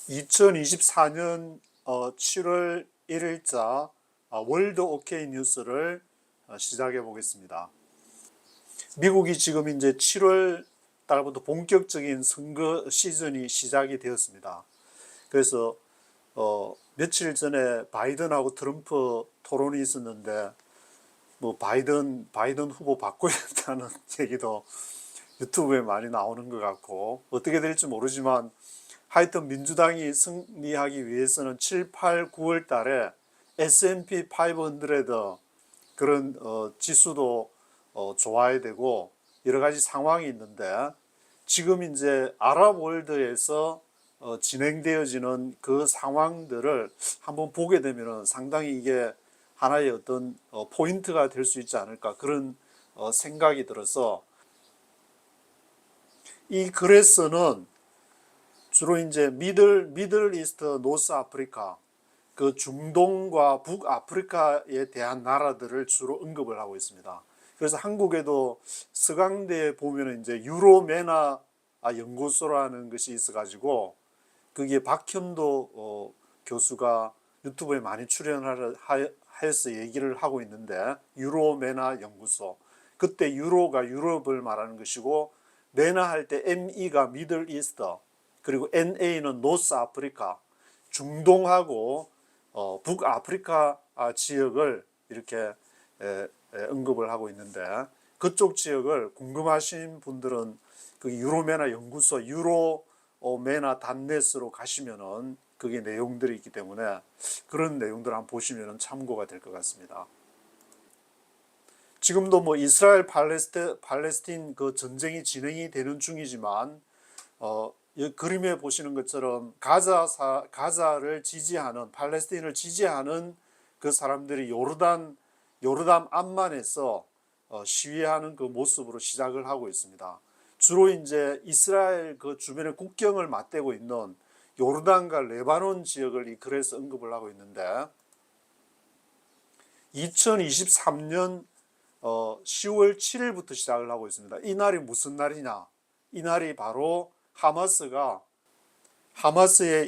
2024년 7월 1일자 월드 오케이 뉴스를 시작해 보겠습니다. 미국이 지금 이제 7월 달부터 본격적인 선거 시즌이 시작이 되었습니다. 그래서 며칠 전에 바이든하고 트럼프 토론이 있었는데 뭐 바이든 후보 바꿔야 한다는 얘기도 유튜브에 많이 나오는 것 같고, 어떻게 될지 모르지만 하여튼 민주당이 승리하기 위해서는 7, 8, 9월 달에 S&P 500 그런 지수도 좋아야 되고 여러 가지 상황이 있는데, 지금 이제 아랍월드에서 진행되어지는 그 상황들을 한번 보게 되면 상당히 이게 하나의 어떤 포인트가 될 수 있지 않을까, 그런 생각이 들어서 이 글에서는 주로 이제 미들 이스트 노스 아프리카, 그 중동과 북아프리카에 대한 나라들을 주로 언급을 하고 있습니다. 그래서 한국에도 서강대에 보면은 이제 유로메나 연구소라는 것이 있어가지고 거기에 박현도 교수가 유튜브에 많이 출연하여서 얘기를 하고 있는데, 유로메나 연구소, 그때 유로가 유럽을 말하는 것이고 메나 할 때 ME가 미들 이스트, 그리고 NA는 노스 아프리카, 중동하고 북아프리카 지역을 이렇게 언급을 하고 있는데, 그쪽 지역을 궁금하신 분들은 그 유로메나 연구소 유로메나 단넷으로 가시면은 그게 내용들이 있기 때문에 그런 내용들 한번 보시면은 참고가 될 것 같습니다. 지금도 뭐 이스라엘 팔레스틴 그 전쟁이 진행이 되는 중이지만 이 그림에 보시는 것처럼 가자를 지지하는, 팔레스틴을 지지하는 그 사람들이 요르단 암만에서 시위하는 그 모습으로 시작을 하고 있습니다. 주로 이제 이스라엘 그 주변의 국경을 맞대고 있는 요르단과 레바논 지역을 이 글에서 언급을 하고 있는데, 2023년 10월 7일부터 시작을 하고 있습니다. 이 날이 무슨 날이냐? 이 날이 바로 하마스의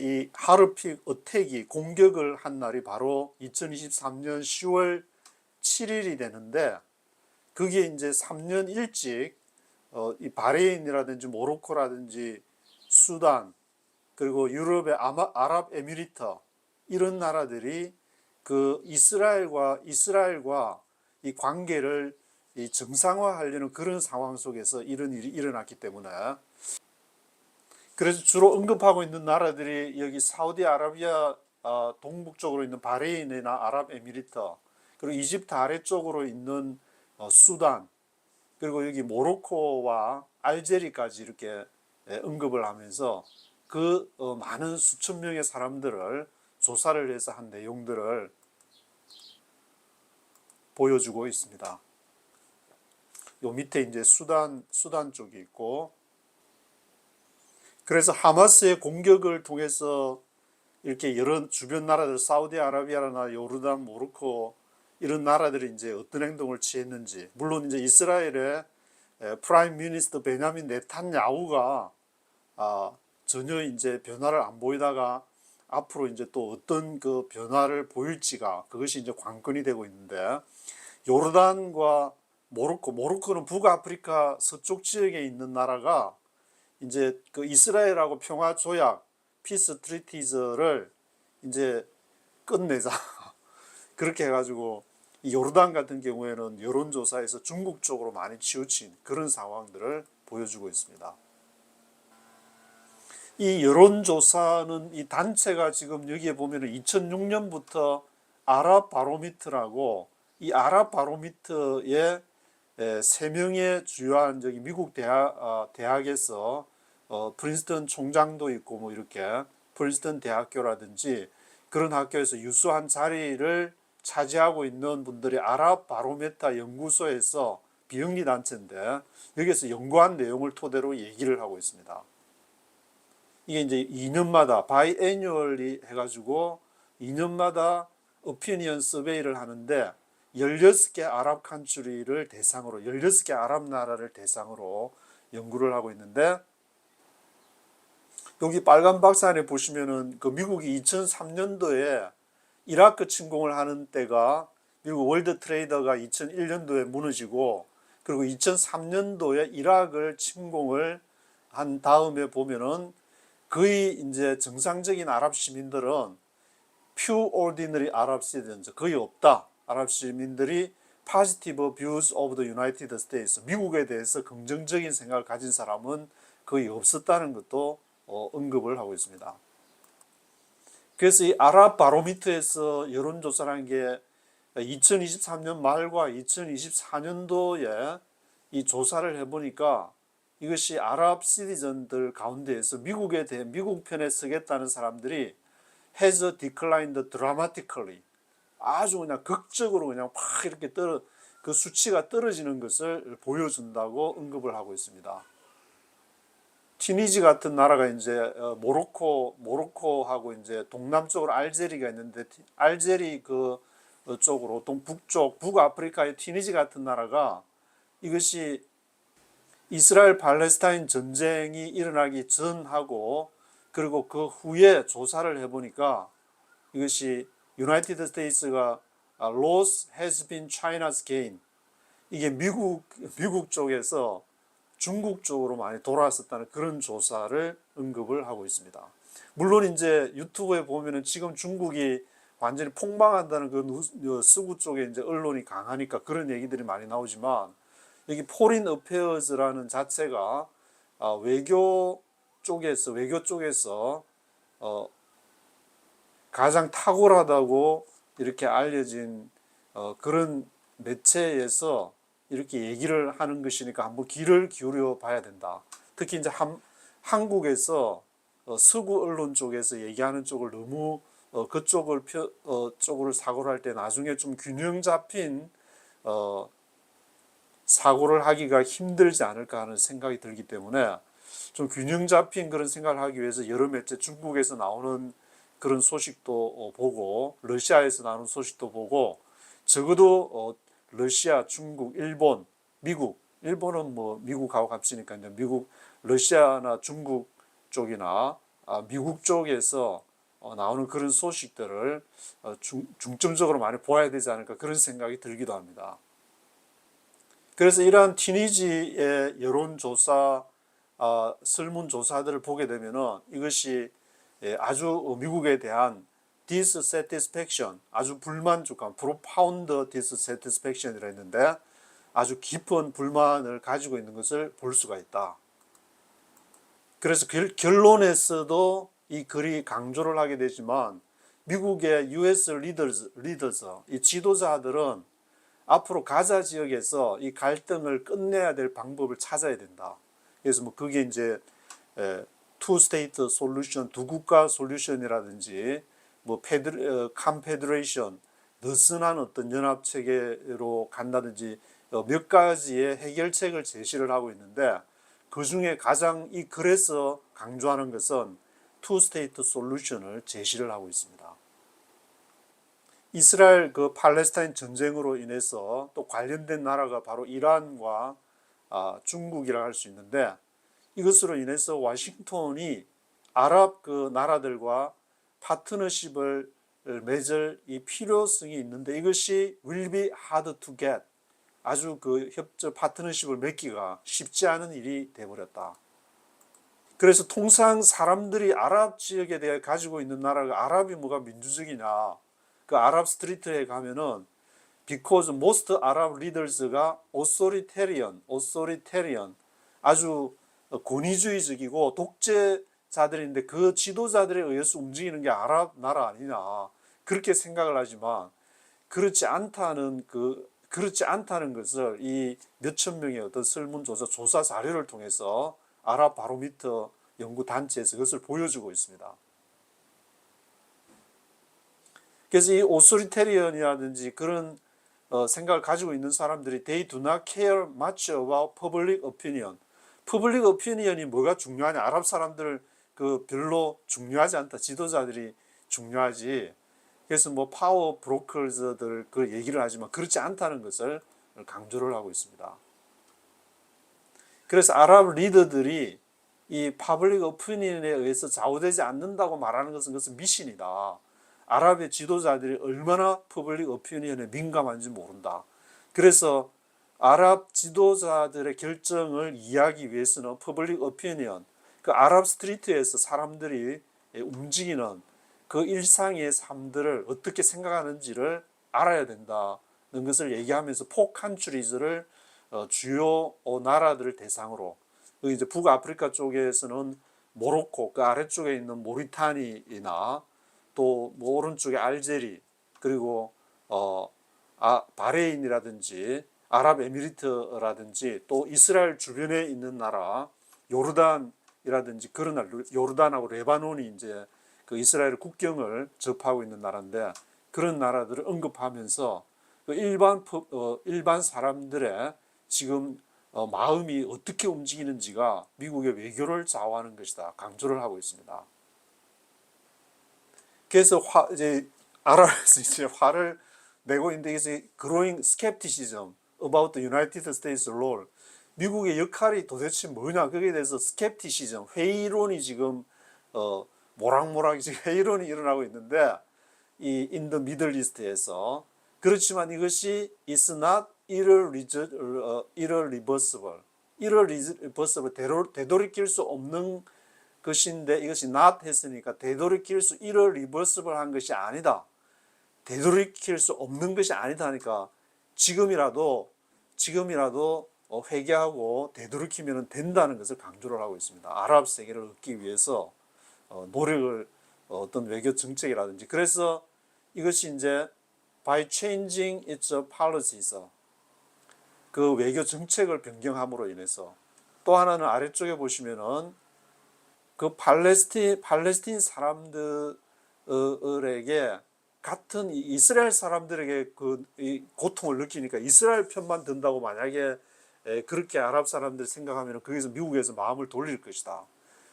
이 하르픽 어택이 공격을 한 날이 바로 2023년 10월 7일이 되는데, 그게 이제 3년 일찍 이 바레인이라든지 모로코라든지 수단, 그리고 유럽의 아랍에미리트, 이런 나라들이 그 이스라엘과 이 관계를 이 정상화하려는 그런 상황 속에서 이런 일이 일어났기 때문에, 그래서 주로 언급하고 있는 나라들이 여기 사우디아라비아 동북 쪽으로 있는 바레인이나 아랍에미리트, 그리고 이집트 아래쪽으로 있는 수단, 그리고 여기 모로코와 알제리까지 이렇게 언급을 하면서 그 많은 수천 명의 사람들을 조사를 해서 한 내용들을 보여주고 있습니다. 요 밑에 이제 수단 쪽이 있고, 그래서 하마스의 공격을 통해서 이렇게 여러 주변 나라들, 사우디아라비아나 요르단, 모로코, 이런 나라들이 이제 어떤 행동을 취했는지, 물론 이제 이스라엘의 프라임 미니스터 베냐민 네탄야후가 전혀 이제 변화를 안 보이다가 앞으로 이제 또 어떤 그 변화를 보일지가, 그것이 이제 관건이 되고 있는데, 요르단과 모로코는 북아프리카 서쪽 지역에 있는 나라가 이제 그 이스라엘하고 평화 조약 피스 트리티즈를 이제 끝내자 그렇게 해가지고 이 요르단 같은 경우에는 여론조사에서 중국 쪽으로 많이 치우친 그런 상황들을 보여주고 있습니다. 이 여론조사는, 이 단체가 지금 여기에 보면은 2006년부터 아랍바로미터라고, 이 아랍바로미터의 3명의 주요한 저기 미국 대학에서 프린스턴 총장도 있고 뭐 이렇게 프린스턴 대학교라든지 그런 학교에서 유수한 자리를 차지하고 있는 분들이 아랍바로메터 연구소에서 비영리 단체인데, 여기서 연구한 내용을 토대로 얘기를 하고 있습니다. 이게 이제 2년마다 바이애뉴얼리 해가지고 2년마다 오피니언 서베이를 하는데, 16개 아랍 칸츄리를 대상으로, 16개 아랍 나라를 대상으로 연구를 하고 있는데, 여기 빨간 박스 안에 보시면은 그 미국이 2003년도에 이라크 침공을 하는 때가 미국 월드 트레이더가 2001년도에 무너지고, 그리고 2003년도에 이라크를 침공을 한 다음에 보면은 거의 이제 정상적인 아랍 시민들은 few ordinary Arab citizens, 거의 없다. 아랍 시민들이 positive views of the United States, 미국에 대해서 긍정적인 생각을 가진 사람은 거의 없었다는 것도 언급을 하고 있습니다. 그래서 이 아랍 바로미터에서 여론조사라는 게 2023년 말과 2024년도에 이 조사를 해보니까 이것이 아랍 시티즌들 가운데에서 미국에 대해 미국 편에 서겠다는 사람들이 has declined dramatically, 아주 그냥 극적으로 그냥 팍 이렇게 그 수치가 떨어지는 것을 보여준다고 언급을 하고 있습니다. 튀니지 같은 나라가 이제 모로코하고 이제 동남쪽으로 알제리가 있는데, 알제리 그 쪽으로 북쪽 북아프리카의 튀니지 같은 나라가 이것이 이스라엘 팔레스타인 전쟁이 일어나기 전하고 그리고 그 후에 조사를 해보니까 이것이 유나이티드 스테이츠가 loss has been China's gain, 이게 미국 쪽에서 중국 쪽으로 많이 돌아왔었다는 그런 조사를 언급을 하고 있습니다. 물론 이제 유튜브에 보면은 지금 중국이 완전히 폭망한다는 그 서구 쪽에 이제 언론이 강하니까 그런 얘기들이 많이 나오지만, 여기 포린 어페어즈라는 자체가 외교 쪽에서 가장 탁월하다고 이렇게 알려진 그런 매체에서 이렇게 얘기를 하는 것이니까 한번 귀를 기울여 봐야 된다. 특히 이제 한국에서 서구 언론 쪽에서 얘기하는 쪽을 너무 쪽으로 사고를 할 때 나중에 좀 균형 잡힌 사고를 하기가 힘들지 않을까 하는 생각이 들기 때문에, 좀 균형 잡힌 그런 생각을 하기 위해서 여러 매체, 중국에서 나오는 그런 소식도 보고 러시아에서 나오는 소식도 보고, 적어도 러시아, 중국, 일본, 미국, 일본은 뭐 미국하고 값이니까 이제 미국, 러시아나 중국 쪽이나 미국 쪽에서 나오는 그런 소식들을 중점적으로 많이 보아야 되지 않을까 그런 생각이 들기도 합니다. 그래서 이러한 튀니지의 여론조사, 설문조사들을 보게 되면은 이것이 아주 미국에 대한 dissatisfaction, 아주 불만족감, profound dissatisfaction이라 했는데 아주 깊은 불만을 가지고 있는 것을 볼 수가 있다. 그래서 결론에서도 이 글이 강조를 하게 되지만, 미국의 US 리더스, 이 지도자들은 앞으로 가자 지역에서 이 갈등을 끝내야 될 방법을 찾아야 된다. 그래서 뭐 그게 이제 투 스테이트 솔루션, 두 국가 솔루션이라든지 뭐 컨페더레이션, 느슨한 어떤 연합 체계로 간다든지 몇 가지의 해결책을 제시를 하고 있는데, 그 중에 가장 이 글에서 강조하는 것은 투 스테이트 솔루션을 제시를 하고 있습니다. 이스라엘 그 팔레스타인 전쟁으로 인해서 또 관련된 나라가 바로 이란과 중국이라 할 수 있는데, 이것으로 인해서 워싱턴이 아랍 그 나라들과 파트너십을 맺을 이 필요성이 있는데, 이것이 will be hard to get, 아주 그 파트너십을 맺기가 쉽지 않은 일이 되어버렸다. 그래서 통상 사람들이 아랍 지역에 대해 가지고 있는 나라가, 아랍이 뭐가 민주적이냐, 그 아랍 스트리트에 가면은 because most Arab leaders가 authoritarian, 아주 권위주의적이고 독재자들인데 그 지도자들에 의해서 움직이는 게 아랍 나라 아니냐, 그렇게 생각을 하지만 그렇지 않다는 것을 이 몇천 명의 어떤 설문조사 자료를 통해서 아랍 바로미터 연구 단체에서 그것을 보여주고 있습니다. 그래서 이 오소리테리언이라든지 그런 생각을 가지고 있는 사람들이 they do not care much about public opinion. public opinion이 뭐가 중요하냐? 아랍 사람들 그 별로 중요하지 않다. 지도자들이 중요하지. 그래서 뭐 파워 브로커즈들 그 얘기를 하지만 그렇지 않다는 것을 강조를 하고 있습니다. 그래서 아랍 리더들이 이 파블릭 오피니언에 의해서 좌우되지 않는다고 말하는 것은 그것은 미신이다. 아랍의 지도자들이 얼마나 퍼블릭 오피니언에 민감한지 모른다. 그래서 아랍 지도자들의 결정을 이해하기 위해서는 퍼블릭 오피니언, 그 아랍 스트리트에서 사람들이 움직이는 그 일상의 삶들을 어떻게 생각하는지를 알아야 된다는 것을 얘기하면서 포칸츄리즈를 주요 나라들을 대상으로, 이제 북아프리카 쪽에서는 모로코, 그 아래쪽에 있는 모리타니나 또 뭐 오른쪽에 알제리, 그리고 바레인이라든지 아랍에미리트라든지 또 이스라엘 주변에 있는 나라 요르단이라든지, 그런 나라, 요르단하고 레바논이 이제 그 이스라엘 국경을 접하고 있는 나라인데, 그런 나라들을 언급하면서 그 일반 사람들의 지금 마음이 어떻게 움직이는지가 미국의 외교를 좌우하는 것이다 강조를 하고 있습니다. 그래서 이제 아랍에서 이제 화를 내고 있는데, 이게 growing skepticism about the United States role, 미국의 역할이 도대체 뭐냐, 거기에 대해서 skepticism, 회의론이 지금 모락모락 지금 회의론이 일어나고 있는데, 이 인도 미들 이스트에서. 그렇지만 이것이 is not irreversible, 되돌이킬 수 없는 것인데, 이것이 not 했으니까 되돌이킬 수 irreversible 한 것이 아니다, 되돌이킬 수 없는 것이 아니다 하니까 지금이라도 회개하고 되돌이키면 된다는 것을 강조를 하고 있습니다. 아랍 세계를 얻기 위해서 노력을, 어떤 외교 정책이라든지. 그래서 이것이 이제 by changing its policies, 그 외교 정책을 변경함으로 인해서. 또 하나는 아래쪽에 보시면은 그 팔레스틴 사람들에게 같은 이스라엘 사람들에게 이 고통을 느끼니까 이스라엘 편만 든다고 만약에 그렇게 아랍 사람들 생각하면 거기서 미국에서 마음을 돌릴 것이다.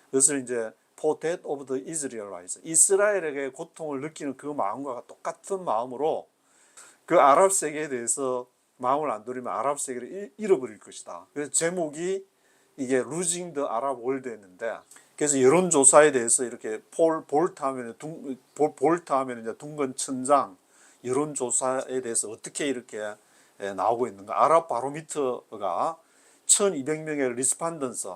그것을 이제 for death of the Israelites, 이스라엘에게 고통을 느끼는 그 마음과 똑같은 마음으로 그 아랍 세계에 대해서 마음을 안 돌리면 아랍 세계를 잃어버릴 것이다. 그래서 제목이 이게 Losing the Arab World였는데, 그래서 여론조사에 대해서 이렇게 볼트 하면 이제 둥근 천장, 여론조사에 대해서 어떻게 이렇게 나오고 있는가. 아랍 바로미터가 1200명의 리스판던스,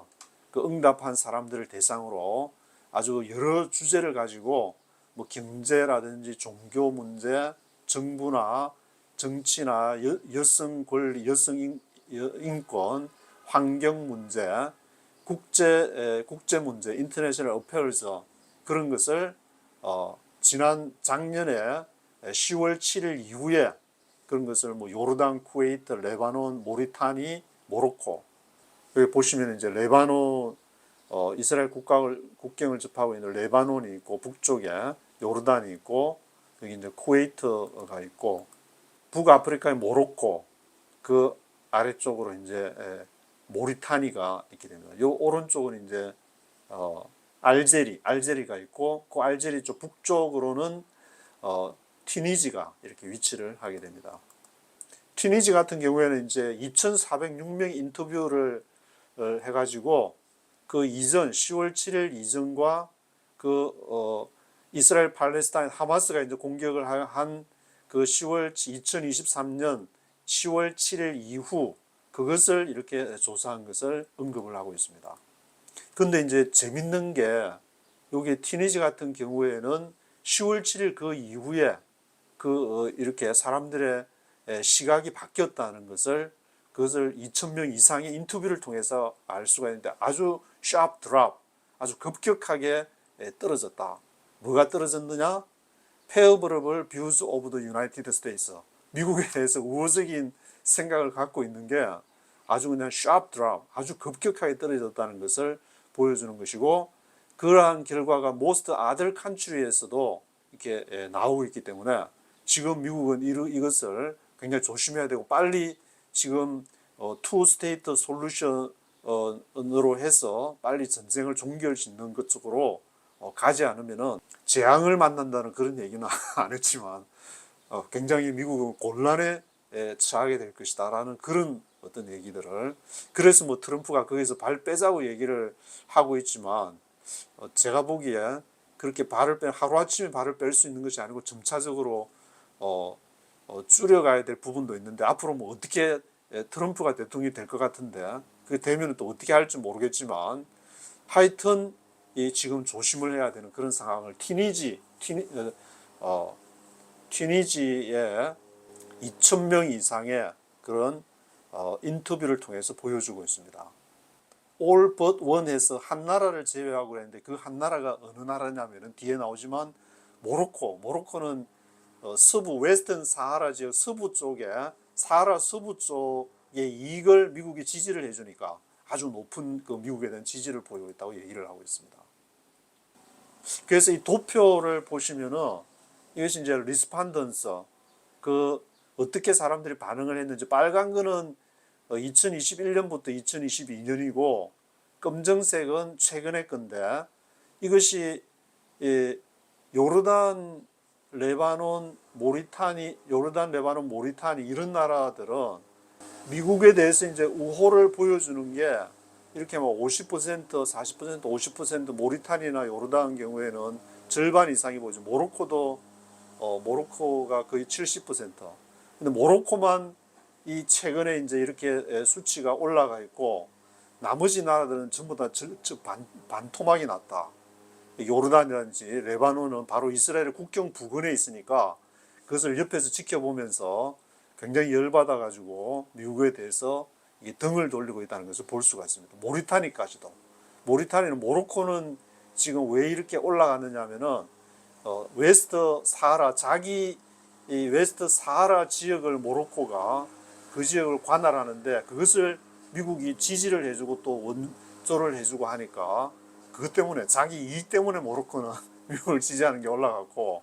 그 응답한 사람들을 대상으로 아주 여러 주제를 가지고 뭐 경제라든지 종교 문제, 정부나 정치나 여성 권리, 여성 인권, 환경 문제, 국제 문제, 인터내셔널 어페어스, 그런 것을 작년에 10월 7일 이후에 그런 것을 뭐 요르단, 쿠웨이트, 레바논, 모리타니, 모로코, 여기 보시면 이제 레바논, 이스라엘 국경을 접하고 있는 레바논이 있고, 북쪽에 요르단이 있고, 여기 이제 쿠웨이트가 있고, 북아프리카의 모로코, 그 아래쪽으로 이제 모리타니가 있게 됩니다. 요 오른쪽은 이제 알제리가 있고, 그 알제리 쪽 북쪽으로는 튀니지가 이렇게 위치를 하게 됩니다. 튀니지 같은 경우에는 이제 2,406명 인터뷰를 해가지고 그 이전 10월 7일 이전과 그 이스라엘 팔레스타인 하마스가 이제 공격을 한 그 2023년 10월 7일 이후 그것을 이렇게 조사한 것을 언급을 하고 있습니다. 근데 이제 재밌는 게, 여기 튀니지 같은 경우에는 10월 7일 그 이후에 이렇게 사람들의 시각이 바뀌었다는 것을, 그것을 2,000명 이상의 인터뷰를 통해서 알 수가 있는데, 아주 sharp drop, 아주 급격하게 떨어졌다. 뭐가 떨어졌느냐? Favorable views of the United States. 미국에 대해서 우호적인 생각을 갖고 있는 게 아주 그냥 sharp drop, 아주 급격하게 떨어졌다는 것을 보여주는 것이고, 그러한 결과가 most other country에서도 이렇게 나오고 있기 때문에 지금 미국은 이것을 굉장히 조심해야 되고, 빨리 지금 two state solution으로 해서 빨리 전쟁을 종결짓는 것 쪽으로 가지 않으면은 재앙을 만난다는 그런 얘기는 안 했지만 굉장히 미국은 곤란에 처하게 될 것이다라는 그런 어떤 얘기들을. 그래서 뭐 트럼프가 거기서 발 빼자고 얘기를 하고 있지만 제가 보기에 그렇게 하루아침에 발을 뺄 수 있는 것이 아니고 점차적으로 줄여가야 될 부분도 있는데, 앞으로 뭐 어떻게 트럼프가 대통령이 될 것 같은데 그게 되면 또 어떻게 할지 모르겠지만, 하여튼 지금 조심을 해야 되는 그런 상황을 튀니지의 2,000명 이상의 그런 인터뷰를 통해서 보여주고 있습니다. All but one 해서 한 나라를 제외하고 했는데, 그 한 나라가 어느 나라냐면은 뒤에 나오지만 모로코는 서부 웨스턴 사하라 지역 서부 쪽에, 사하라 서부 쪽의 이익을 미국이 지지를 해주니까 아주 높은 그 미국에 대한 지지를 보이고 있다고 얘기를 하고 있습니다. 그래서 이 도표를 보시면은 이것이 이제 리스판던스, 그 어떻게 사람들이 반응을 했는지, 빨간 거는 2021년부터 2022년이고 검정색은 최근의 건데, 이것이 요르단, 레바논, 모리타니 이런 나라들은 미국에 대해서 이제 우호를 보여주는 게 이렇게 뭐 50%, 40%, 50%, 모리타니나 요르단 경우에는 절반 이상이 보이죠. 모로코가 거의 70%. 근데 모로코만 이 최근에 이제 이렇게 수치가 올라가 있고, 나머지 나라들은 전부 다 반토막이 났다. 요르단이라든지 레바논은 바로 이스라엘 국경 부근에 있으니까 그것을 옆에서 지켜보면서 굉장히 열받아 가지고 미국에 대해서 이게 등을 돌리고 있다는 것을 볼 수가 있습니다. 모리타니까지도. 모로코는 지금 왜 이렇게 올라갔느냐 하면은 웨스트 사하라, 자기 이 웨스트 사하라 지역을 모로코가 그 지역을 관할하는데, 그것을 미국이 지지를 해주고 또 원조를 해주고 하니까, 그것 때문에 자기 이익 때문에 모로코는 미국을 지지하는 게 올라갔고,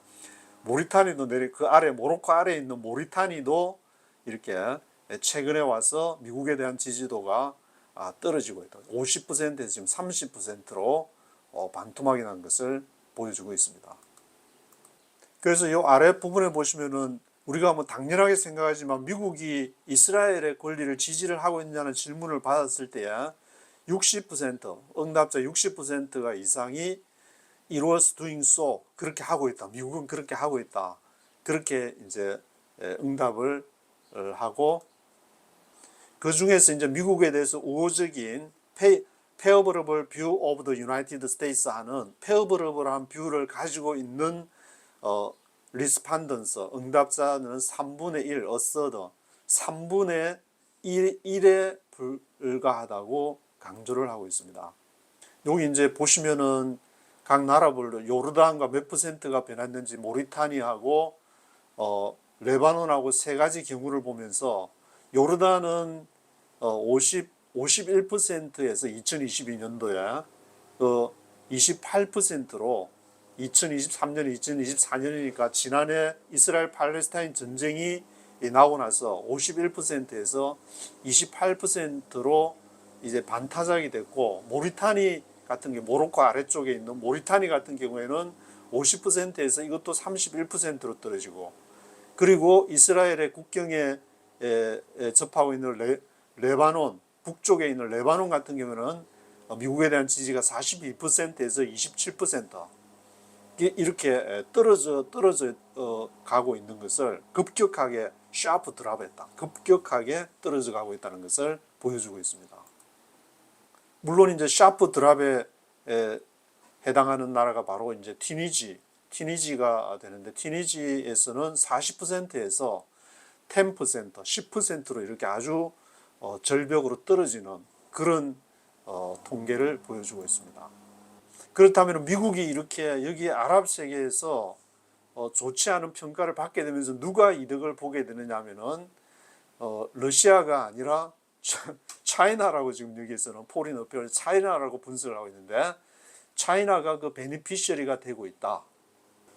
모리타니도 그 아래, 모로코 아래에 있는 모리타니도 이렇게 최근에 와서 미국에 대한 지지도가 떨어지고 있다. 50%에서 지금 30%로 반토막이 난 것을 보여주고 있습니다. 그래서 이 아래 부분에 보시면은 우리가 뭐 당연하게 생각하지만 미국이 이스라엘의 권리를 지지를 하고 있느냐는 질문을 받았을 때에 60%, 응답자 60%가 이상이 It was doing so, 그렇게 하고 있다. 미국은 그렇게 하고 있다. 그렇게 이제 응답을 하고, 그 중에서 이제 미국에 대해서 우호적인 favorable view of the United States 하는 favorable한 뷰를 가지고 있는 리스판던스, 응답자는 3분의 1, 어서더 3분의 1에 불과하다고 강조를 하고 있습니다. 여기 이제 보시면은 각 나라별로 요르단과 몇 %가 변했는지, 모리타니하고 레바논하고 세 가지 경우를 보면서, 요르단은 51%에서 2022년도에 28%로 2023년, 2024년이니까 지난해 이스라엘 팔레스타인 전쟁이 나고 나서 51%에서 28%로 이제 반타작이 됐고, 모리타니 같은 게 모로코 아래쪽에 있는 모리타니 같은 경우에는 50%에서 이것도 31%로 떨어지고, 그리고 이스라엘의 국경에 접하고 있는 레바논, 북쪽에 있는 레바논 같은 경우는 미국에 대한 지지가 42%에서 27%, 이렇게 떨어져 가고 있는 것을 급격하게 샤프 드랍했다. 급격하게 떨어져 가고 있다는 것을 보여주고 있습니다. 물론 이제 샤프 드랍에 해당하는 나라가 바로 이제 튀니지가 되는데, 튀니지에서는 40%에서 10%, 10%로 이렇게 아주 절벽으로 떨어지는 그런 통계를 보여주고 있습니다. 그렇다면 미국이 이렇게 여기 아랍 세계에서 좋지 않은 평가를 받게 되면서 누가 이득을 보게 되느냐 하면은 러시아가 아니라 차이나라고, 지금 여기에서는 포린 어페어 차이나라고 분석을 하고 있는데, 차이나가 그 베니피셔리가 되고 있다.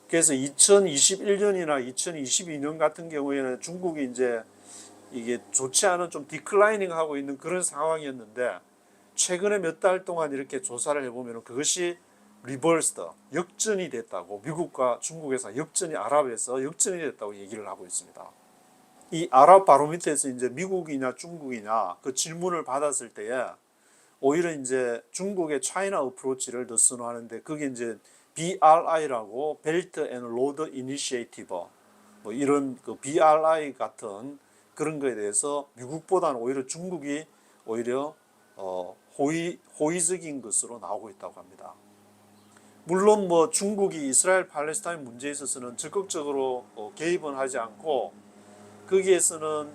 그래서 2021년이나 2022년 같은 경우에는 중국이 이제 이게 좋지 않은 좀 디클라이닝 하고 있는 그런 상황이었는데, 최근에 몇 달 동안 이렇게 조사를 해보면 그것이 리버스드, 역전이 됐다고, 미국과 중국에서 아랍에서 역전이 됐다고 얘기를 하고 있습니다. 이 아랍 바로미터에서 이제 미국이냐 중국이냐 그 질문을 받았을 때에 오히려 이제 중국의 차이나 어프로치를 더 선호하는데, 그게 이제 BRI라고 벨트 앤 로드 이니시에이티브, 뭐 이런 그 BRI 같은 그런 거에 대해서 미국보다는 오히려 중국이 오히려 호의적인 것으로 나오고 있다고 합니다. 물론 뭐 중국이 이스라엘 팔레스타인 문제에 있어서는 적극적으로 개입은 하지 않고, 거기에서는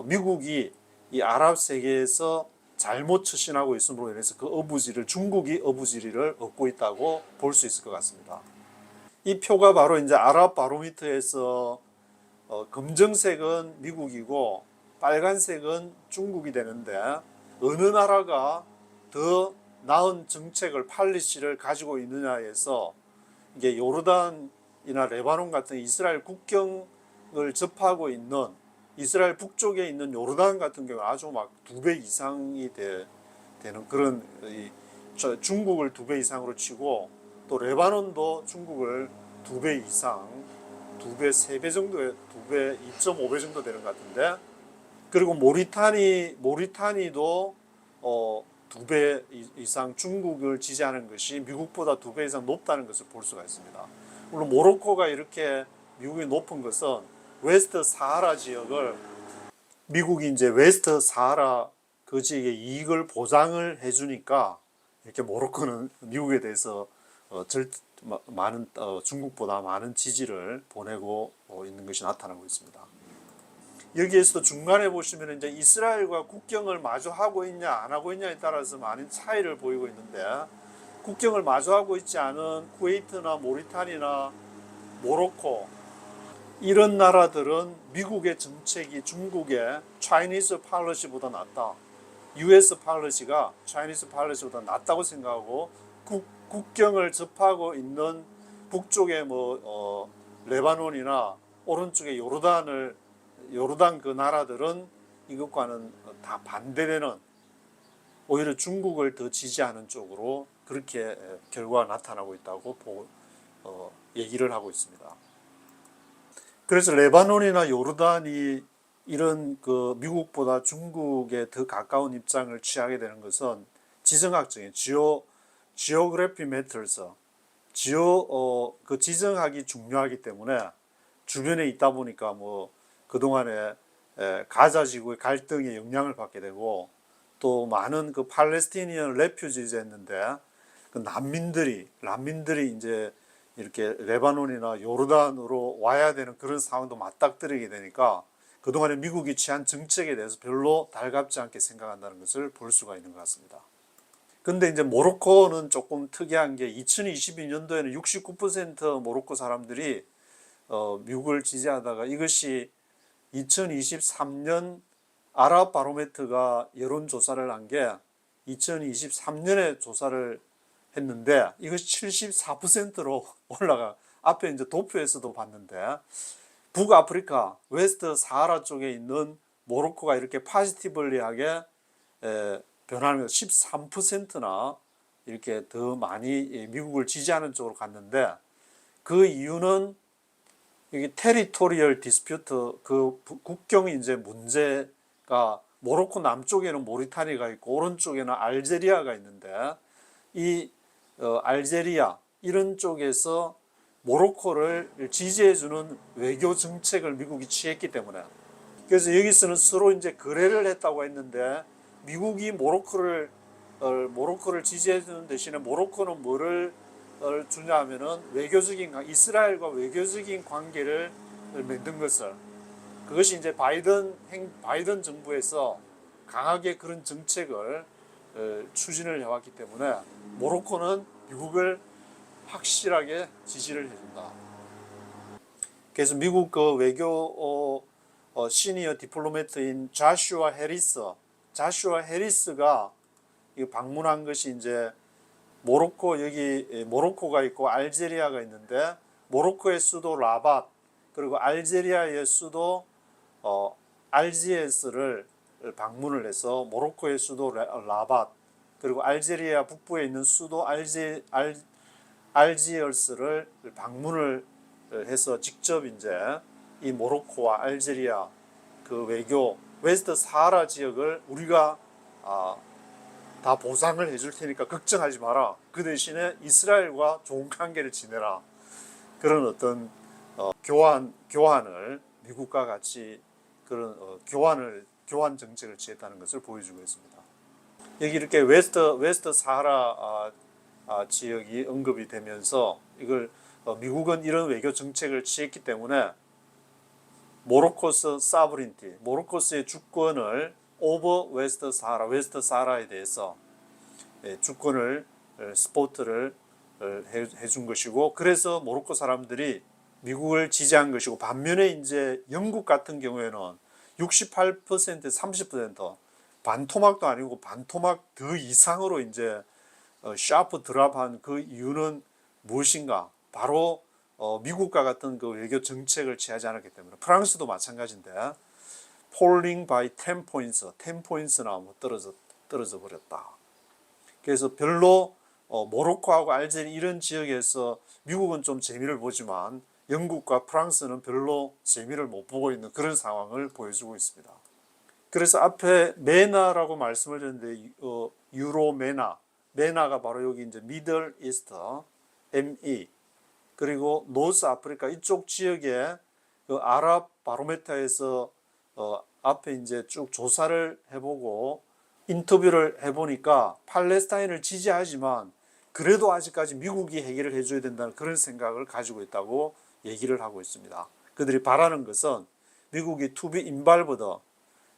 미국이 이 아랍 세계에서 잘못 처신하고 있음으로 인해서 그 어부지를, 중국이 어부지리를 얻고 있다고 볼 수 있을 것 같습니다. 이 표가 바로 이제 아랍 바로미터에서 검정색은 미국이고 빨간색은 중국이 되는데, 어느 나라가 더 나은 정책을, 팔리시를 가지고 있느냐에서 이게 요르단이나 레바논 같은 이스라엘 국경을 접하고 있는 이스라엘 북쪽에 있는 요르단 같은 경우 아주 막 2배 이상이 되는 그런, 중국을 2배 이상으로 치고, 또 레바논도 중국을 2배 이상, 2배, 3배 정도의 2배, 2.5배 정도 되는 것 같은데, 그리고 모리타니도 2배 이상 중국을 지지하는 것이 미국보다 2배 이상 높다는 것을 볼 수가 있습니다. 물론 모로코가 이렇게 미국이 높은 것은 웨스트 사하라 지역을, 미국이 이제 웨스트 사하라 그 지역의 이익을 보장을 해주니까 이렇게 모로코는 미국에 대해서 많은 중국보다 많은 지지를 보내고 있는 것이 나타나고 있습니다. 여기에서도 중간에 보시면 이제 이스라엘과 국경을 마주하고 있냐 안 하고 있냐에 따라서 많은 차이를 보이고 있는데, 국경을 마주하고 있지 않은 쿠웨이트나 모리타니나 모로코, 이런 나라들은 미국의 정책이 중국의 차이니스 팔러시보다 낫다, US 팔러시가 차이니스 팔러시보다 낫다고 생각하고, 국경을 접하고 있는 북쪽의 레바논이나 오른쪽의 요르단 그 나라들은 이것과는 다 반대되는, 오히려 중국을 더 지지하는 쪽으로 그렇게 결과가 나타나고 있다고 얘기를 하고 있습니다. 그래서 레바논이나 요르단이 이런 그 미국보다 중국에 더 가까운 입장을 취하게 되는 것은 지정학적인 지오그래피 매터스, 그 지정학이 중요하기 때문에, 주변에 있다 보니까 뭐 그동안에 가자 지구의 갈등에 영향을 받게 되고, 또 많은 그 팔레스티니언 레퓨지가 있는데 그 난민들이 이제 이렇게 레바논이나 요르단으로 와야 되는 그런 상황도 맞닥뜨리게 되니까, 그동안에 미국이 취한 정책에 대해서 별로 달갑지 않게 생각한다는 것을 볼 수가 있는 것 같습니다. 근데 이제 모로코는 조금 특이한 게, 2022년도에는 69% 모로코 사람들이 미국을 지지하다가, 이것이 2023년 아랍 바로메트가 여론조사를 한 게 2023년에 조사를 했는데, 이것이 74%로 올라가, 앞에 이제 도표에서도 봤는데, 북아프리카 웨스트 사하라 쪽에 있는 모로코가 이렇게 파지티블리하게 변하는 13%나 이렇게 더 많이 미국을 지지하는 쪽으로 갔는데, 그 이유는 여기 테리토리얼 디스퓨트, 그 국경이 이제 문제가, 모로코 남쪽에는 모리타니가 있고 오른쪽에는 알제리아가 있는데, 이 알제리아 이런 쪽에서 모로코를 지지해주는 외교 정책을 미국이 취했기 때문에, 그래서 여기서는 서로 이제 거래를 했다고 했는데, 미국이 모로코를 지지해주는 대신에 모로코는 뭐를 주냐 하면은 이스라엘과 외교적인 관계를 맺는 것을, 그것이 이제 바이든 정부에서 강하게 그런 정책을 추진을 해왔기 때문에, 모로코는 미국을 확실하게 지지를 해준다. 그래서 미국 그 외교 시니어 디플로매트인 자슈아 해리스가 방문한 것이, 이제 모로코가 있고 알제리아가 있는데, 모로코의 수도 라밧, 그리고 알제리아의 수도 알지에스를 방문을 해서, 모로코의 수도 라밧, 그리고 알제리아 북부에 있는 수도 알지어스를 방문을 해서 직접 이제 이 모로코와 알제리아 그 외교 웨스트 사하라 지역을 우리가 다 보상을 해줄 테니까 걱정하지 마라. 그 대신에 이스라엘과 좋은 관계를 지내라. 그런 어떤 교환을 미국과 같이 그런 교환 정책을 취했다는 것을 보여주고 있습니다. 여기 이렇게 웨스트 사하라 지역이 언급이 되면서 이걸 미국은 이런 외교 정책을 취했기 때문에 모로코스 사브린티, 모로코스의 주권을 오버 웨스트 사하라에 대해서 주권을 스포트를 해준 것이고, 그래서 모로코 사람들이 미국을 지지한 것이고, 반면에 이제 영국 같은 경우에는 68%, 30% 반토막도 아니고 반토막 더 이상으로 이제 샤프 드랍한 그 이유는 무엇인가? 바로 미국과 같은 그 외교 정책을 취하지 않았기 때문에. 프랑스도 마찬가지인데 falling by 10 points, 10 points나 뭐 떨어져 버렸다. 그래서 별로 모로코하고 알제리 이런 지역에서 미국은 좀 재미를 보지만 영국과 프랑스는 별로 재미를 못 보고 있는 그런 상황을 보여주고 있습니다. 그래서 앞에 메나라고 말씀을 드렸는데 유로 메나가 바로 여기 이제 미들 이스트 ME 그리고 노스 아프리카 이쪽 지역에 그 아랍 바로메터에서 앞에 이제 쭉 조사를 해보고 인터뷰를 해보니까 팔레스타인을 지지하지만 그래도 아직까지 미국이 해결을 해줘야 된다는 그런 생각을 가지고 있다고 얘기를 하고 있습니다. 그들이 바라는 것은 미국이 to be involved,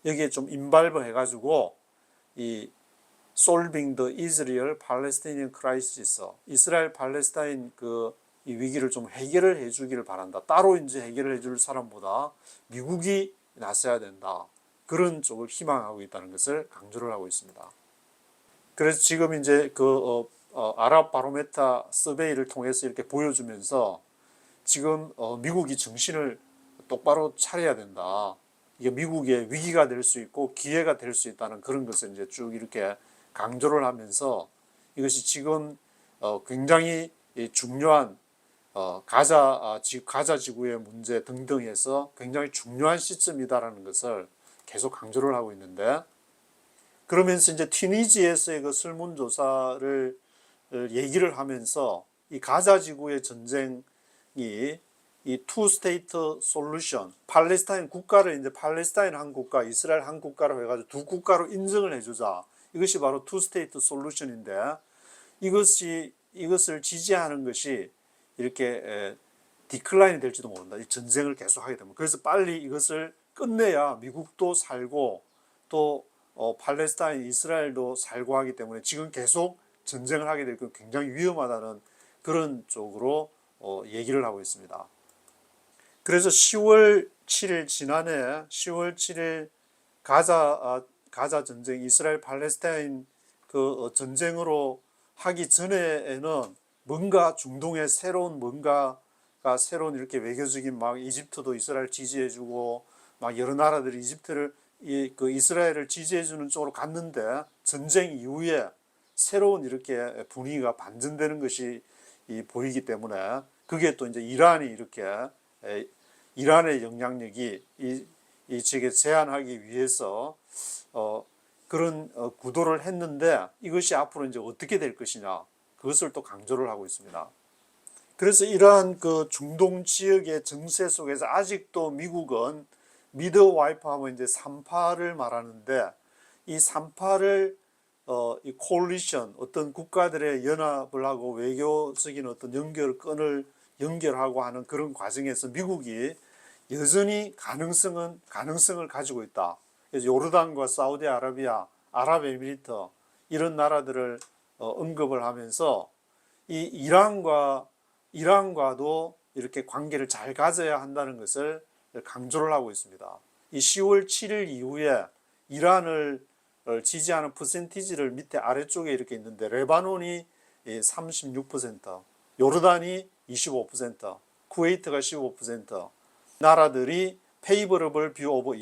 여기에 좀 인발브 해가지고 이 solving the Israel Palestinian crisis, 이스라엘 팔레스타인 이 위기를 좀 해결을 해주기를 바란다. 따로 이제 해결을 해줄 사람보다 미국이 나서야 된다. 그런 쪽을 희망하고 있다는 것을 강조를 하고 있습니다. 그래서 지금 이제 아랍 바로메타 서베이를 통해서 이렇게 보여주면서 지금 미국이 정신을 똑바로 차려야 된다. 이게 미국의 위기가 될 수 있고 기회가 될 수 있다는 그런 것을 이제 쭉 이렇게 강조를 하면서 이것이 지금 굉장히 중요한 가자 지구의 문제 등등해서 굉장히 중요한 시점이다라는 것을 계속 강조를 하고 있는데, 그러면서 이제 튀니지에서의 그 설문조사를 얘기를 하면서 이 가자 지구의 전쟁이 이 투 스테이트 솔루션, 팔레스타인 국가를 이제 팔레스타인 한 국가, 이스라엘 한 국가로 해가지고 두 국가로 인정을 해주자. 이것이 바로 투 스테이트 솔루션인데, 이것을 지지하는 것이 이렇게 디클라인이 될지도 모른다. 이 전쟁을 계속하게 되면. 그래서 빨리 이것을 끝내야 미국도 살고 또 팔레스타인, 이스라엘도 살고 하기 때문에 지금 계속 전쟁을 하게 될 건 굉장히 위험하다는 그런 쪽으로 얘기를 하고 있습니다. 그래서 10월 7일 지난해 10월 7일 가자 전쟁, 이스라엘 팔레스타인 그 전쟁으로 하기 전에는 뭔가 중동에 새로운 이렇게 외교적인 막 이집트도 이스라엘 지지해주고 막 여러 나라들이 이스라엘을 지지해주는 쪽으로 갔는데, 전쟁 이후에 새로운 이렇게 분위기가 반전되는 것이 보이기 때문에, 그게 또 이제 이란의 영향력이 이 지역에 제한하기 위해서 그런 구도를 했는데, 이것이 앞으로 이제 어떻게 될 것이냐, 그것을 또 강조를 하고 있습니다. 그래서 이러한 그 중동 지역의 정세 속에서 아직도 미국은 미드와이프 하면 이제 3파를 말하는데, 이 3파를 이 콜리션, 어떤 국가들의 연합을 하고 외교적인 어떤 끈을 연결하고 하는 그런 과정에서 미국이 여전히 가능성을 가지고 있다. 그래서 요르단과 사우디아라비아, 아랍에미리트 이런 나라들을 언급을 하면서 이 이란과도 이렇게 관계를 잘 가져야 한다는 것을 강조를 하고 있습니다. 이 10월 7일 이후에 이란을 지지하는 퍼센티지를 밑에 아래쪽에 이렇게 있는데, 레바논이 36%, 요르단이 25%, 쿠웨이트가 15%, 나라들이 페이버러블 뷰 오브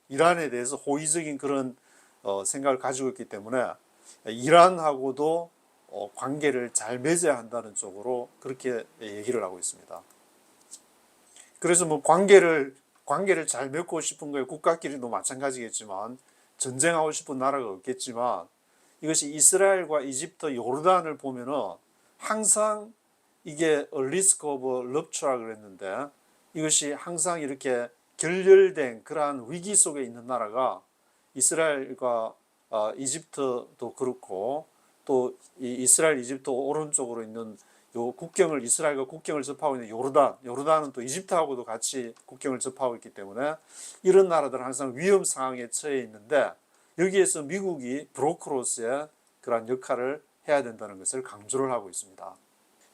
이란에 대해서 호의적인 그런 생각을 가지고 있기 때문에 이란하고도 관계를 잘 맺어야 한다는 쪽으로 그렇게 얘기를 하고 있습니다. 그래서 뭐 관계를 잘 맺고 싶은 거에 국가끼리도 마찬가지겠지만 전쟁하고 싶은 나라가 없겠지만 이것이 이스라엘과 이집트, 요르단을 보면은 항상 이게 risk of rupture라 그랬는데 이것이 항상 이렇게 결렬된 그러한 위기 속에 있는 나라가 이스라엘과 이집트도 그렇고 또 이 이스라엘 이집트 오른쪽으로 있는 요 국경을 이스라엘과 국경을 접하고 있는 요르단은 또 이집트하고도 같이 국경을 접하고 있기 때문에 이런 나라들은 항상 위험 상황에 처해 있는데 여기에서 미국이 브로커로서의 그러한 역할을 해야 된다는 것을 강조를 하고 있습니다.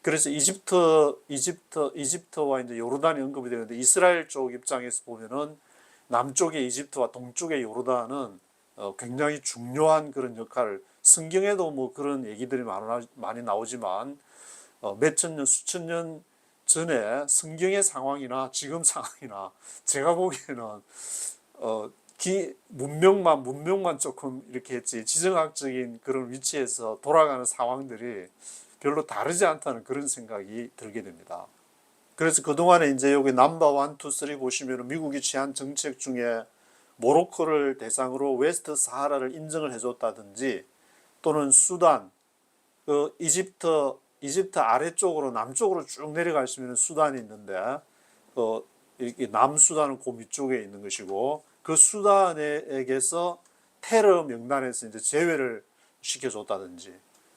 그래서 이집트와 이제 요르단이 언급이 되는데 이스라엘 쪽 입장에서 보면은 남쪽의 이집트와 동쪽의 요르단은 굉장히 중요한 그런 역할을 성경에도 뭐 그런 얘기들이 많이 나오지만 몇천 년, 수천 년 전에 성경의 상황이나 지금 상황이나 제가 보기에는 문명만 조금 이렇게 했지 지정학적인 그런 위치에서 돌아가는 상황들이 별로 다르지 않다는 그런 생각이 들게 됩니다. 그래서 그동안에 이제 여기 넘버 1, 2, 3 보시면 미국이 취한 정책 중에 모로코를 대상으로 웨스트 사하라를 인정을 해줬다든지 또는 수단, 그 이집트 아래쪽으로 남쪽으로 쭉 내려가시면 수단이 있는데 이렇게 남수단은 그 밑쪽에 있는 것이고 그 수단에게서 테러 명단에서 이제 제외를 시켜줬다든지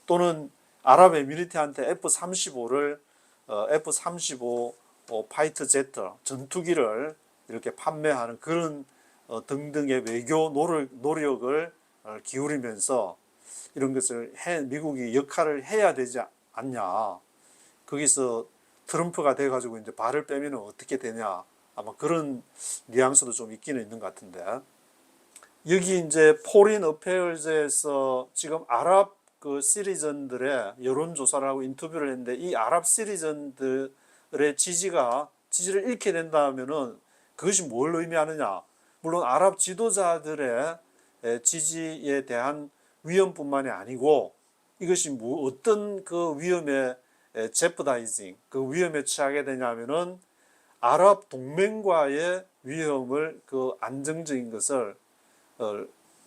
또는 아랍에미리트한테 F-35를 F-35 파이터 제트 전투기를 이렇게 판매하는 그런 등등의 외교 노력을 기울이면서 이런 것을 미국이 역할을 해야 되지 않냐. 거기서 트럼프가 돼가지고 이제 발을 빼면 어떻게 되냐. 아마 그런 뉘앙스도 좀 있기는 있는 것 같은데. 여기 이제 포린 어페어즈에서 지금 아랍 그 시리즌들의 여론조사를 하고 인터뷰를 했는데 이 아랍 시리즌들의 지지를 잃게 된다면은 그것이 뭘 의미하느냐. 물론 아랍 지도자들의 지지에 대한 위험뿐만이 아니고 이것이 뭐 어떤 그 위험에 제프다이징 그 위험에 처하게 되냐면은 아랍 동맹과의 위험을 그 안정적인 것을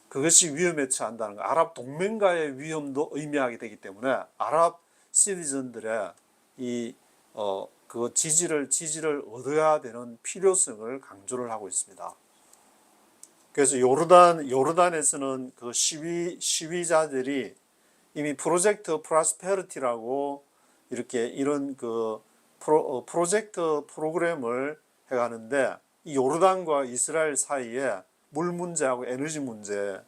그것이 위험에 처한다는 거. 아랍 동맹과의 위험도 의미하게 되기 때문에 아랍 시리즌들의 그 지지를 얻어야 되는 필요성을 강조를 하고 있습니다. 그래서 요르단에서는 그 시위자들이 이미 프로젝트 프로스페리티라고 이렇게 이런 그 프로젝트 프로그램을 해가는데 이 요르단과 이스라엘 사이에 물 문제하고 에너지 문제를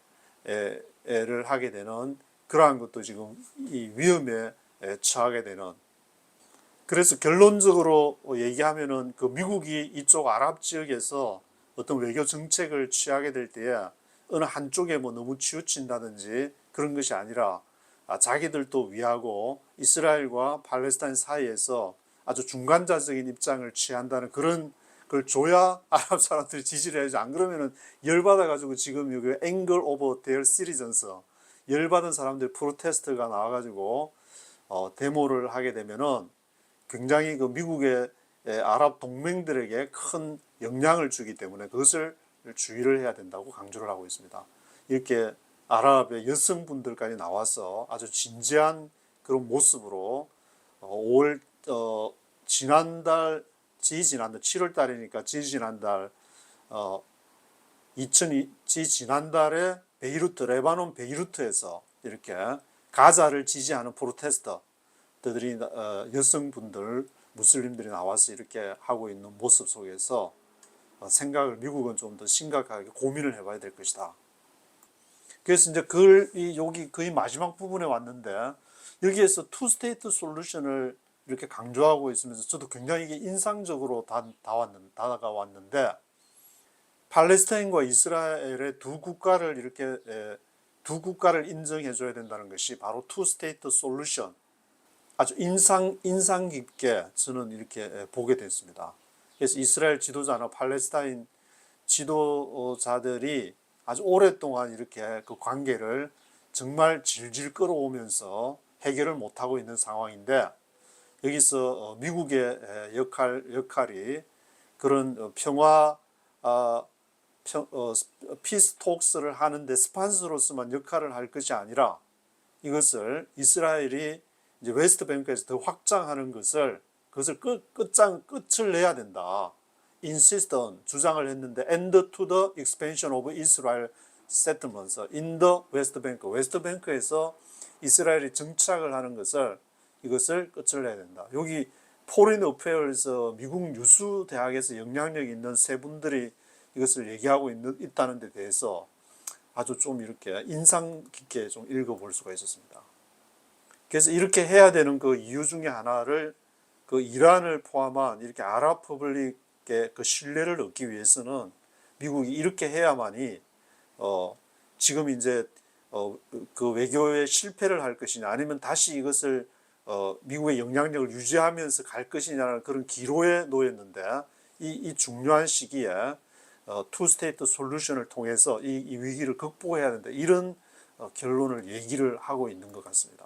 하게 되는 그러한 것도 지금 이 위험에 처하게 되는. 그래서 결론적으로 얘기하면은 그 미국이 이쪽 아랍 지역에서 어떤 외교 정책을 취하게 될 때에 어느 한쪽에 뭐 너무 치우친다든지 그런 것이 아니라 자기들도 위하고 이스라엘과 팔레스타인 사이에서 아주 중간자적인 입장을 취한다는 그런 걸 줘야 아랍 사람들이 지지를 해야지. 안 그러면은 열받아가지고 지금 여기 Anger of their citizens 열받은 사람들 프로테스트가 나와가지고 데모를 하게 되면은 굉장히 그 미국의 아랍 동맹들에게 큰 영향을 주기 때문에 그것을 주의를 해야 된다고 강조를 하고 있습니다. 이렇게 아랍의 여성분들까지 나와서 아주 진지한 그런 모습으로 지난달 7월 달이니까 지난달에 레바논 베이루트에서 이렇게 가자를 지지하는 프로테스터들이 여성분들 무슬림들이 나와서 이렇게 하고 있는 모습 속에서 미국은 좀 더 심각하게 고민을 해봐야 될 것이다. 그래서 이제 여기 거의 마지막 부분에 왔는데 여기에서 투 스테이트 솔루션을 이렇게 강조하고 있으면서 저도 굉장히 이게 인상적으로 다가왔는데 팔레스타인과 이스라엘의 두 국가를 인정해 줘야 된다는 것이 바로 투 스테이트 솔루션. 아주 인상 깊게 저는 이렇게 보게 됐습니다. 그래서 이스라엘 지도자나 팔레스타인 지도자들이 아주 오랫동안 이렇게 그 관계를 정말 질질 끌어오면서 해결을 못하고 있는 상황인데 여기서 미국의 역할이 그런 평화 피스 톡스를 하는데 스판서로서만 역할을 할 것이 아니라 이것을 이스라엘이 이제 웨스트뱅크에서 더 확장하는 그것을 끝을 내야 된다. insist on 주장을 했는데 end to the expansion of Israel settlements in the West Bank. 웨스트뱅크에서 이스라엘이 정착을 하는 이것을 끝을 내야 된다. 여기 포린 어페어에서 미국 유수 대학에서 영향력 있는 세 분들이 이것을 얘기하고 있다는 데 대해서 아주 좀 이렇게 인상 깊게 좀 읽어볼 수가 있었습니다. 그래서 이렇게 해야 되는 그 이유 중에 하나를 그 이란을 포함한 이렇게 아랍 퍼블릭의 그 신뢰를 얻기 위해서는 미국이 이렇게 해야만이 지금 이제 그 외교에 실패를 할 것이냐 아니면 다시 이것을 미국의 영향력을 유지하면서 갈 것이냐는 그런 기로에 놓였는데 이 중요한 시기에 투 스테이트 솔루션을 통해서 이 위기를 극복해야 된다. 이런 결론을 얘기를 하고 있는 것 같습니다.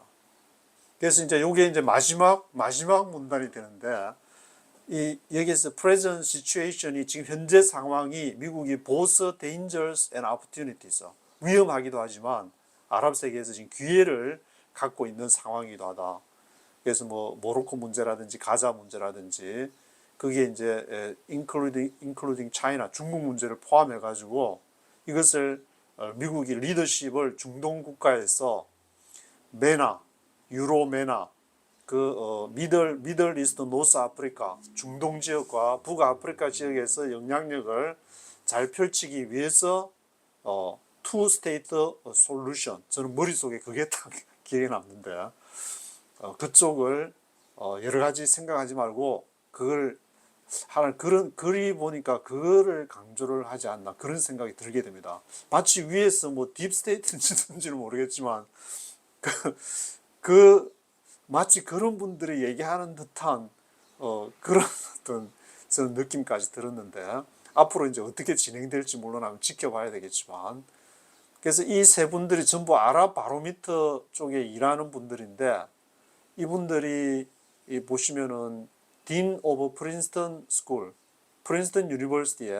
그래서 이제 이게 이제 마지막 문단이 되는데 여기에서 present situation이 지금 현재 상황이 미국이 both dangers and opportunities 위험하기도 하지만 아랍 세계에서 지금 기회를 갖고 있는 상황이기도 하다. 그래서 뭐 모로코 문제라든지 가자 문제라든지 그게 이제 including China 중국 문제를 포함해 가지고 이것을 미국이 리더십을 중동 국가에서 메나 유로 메나 그 미들 이스트 노스 아프리카 중동 지역과 북아프리카 지역에서 영향력을 잘 펼치기 위해서 투 스테이트 솔루션 저는 머릿속에 그게 딱 기억에 남는데 그쪽을 여러 가지 생각하지 말고 그걸 하나 그리 보니까 그거를 강조를 하지 않나 그런 생각이 들게 됩니다. 마치 위에서 뭐 딥스테이트인지는 모르겠지만 마치 그런 분들이 얘기하는 듯한 그런 어떤 저는 느낌까지 들었는데 앞으로 이제 어떻게 진행될지 물론 한번 지켜봐야 되겠지만 그래서 이 세 분들이 전부 아랍 바로미터 쪽에 일하는 분들인데 이분들이 보시면은 딘 오브 프린스턴 스쿨, 프린스턴 유니버시티에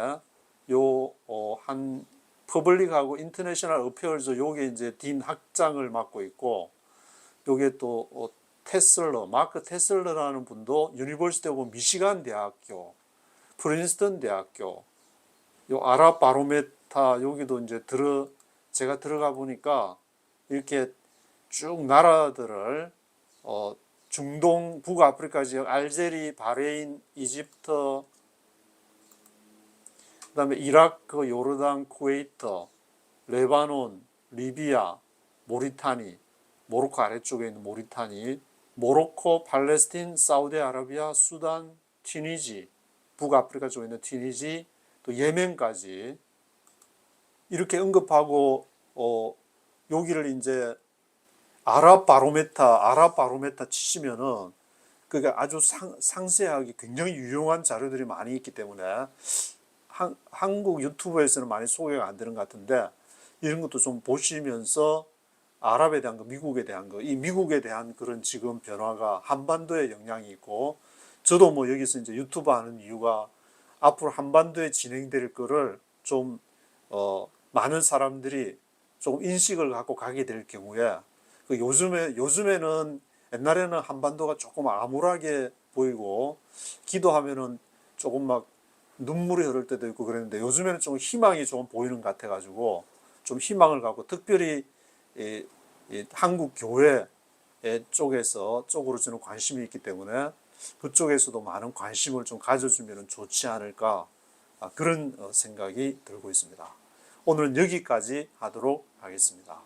한 퍼블릭하고 인터내셔널 어페어즈 요게 이제 딘 학장을 맡고 있고 요게 또 마크 테슬러라는 분도 유니버시티 오브 미시간 대학교, 프린스턴 대학교, 요 아랍 바로메타 여기도 이제 제가 들어가 보니까 이렇게 쭉 나라들을 중동 북아프리카 지역 알제리, 바레인, 이집트 그다음에 이라크, 요르단, 쿠웨이트, 레바논, 리비아, 모리타니, 모로코 아래쪽에 있는 모리타니, 모로코, 팔레스틴, 사우디아라비아, 수단, 튀니지, 북아프리카 쪽에 있는 튀니지, 또 예멘까지 이렇게 언급하고 여기를 이제 아랍 바로메타 치시면은 그게 아주 상세하게 굉장히 유용한 자료들이 많이 있기 때문에 한국 유튜브에서는 많이 소개가 안 되는 것 같은데 이런 것도 좀 보시면서 아랍에 대한 거, 미국에 대한 거, 이 미국에 대한 그런 지금 변화가 한반도에 영향이 있고 저도 뭐 여기서 이제 유튜브 하는 이유가 앞으로 한반도에 진행될 거를 좀 많은 사람들이 좀 인식을 갖고 가게 될 경우에 그 요즘에는 옛날에는 한반도가 조금 암울하게 보이고 기도하면은 조금 막 눈물이 흐를 때도 있고 그랬는데 요즘에는 좀 희망이 좀 보이는 것 같아가지고 좀 희망을 갖고 특별히 이 한국 교회 쪽으로 저는 관심이 있기 때문에 그쪽에서도 많은 관심을 좀 가져주면 좋지 않을까 그런 생각이 들고 있습니다. 오늘은 여기까지 하도록 하겠습니다.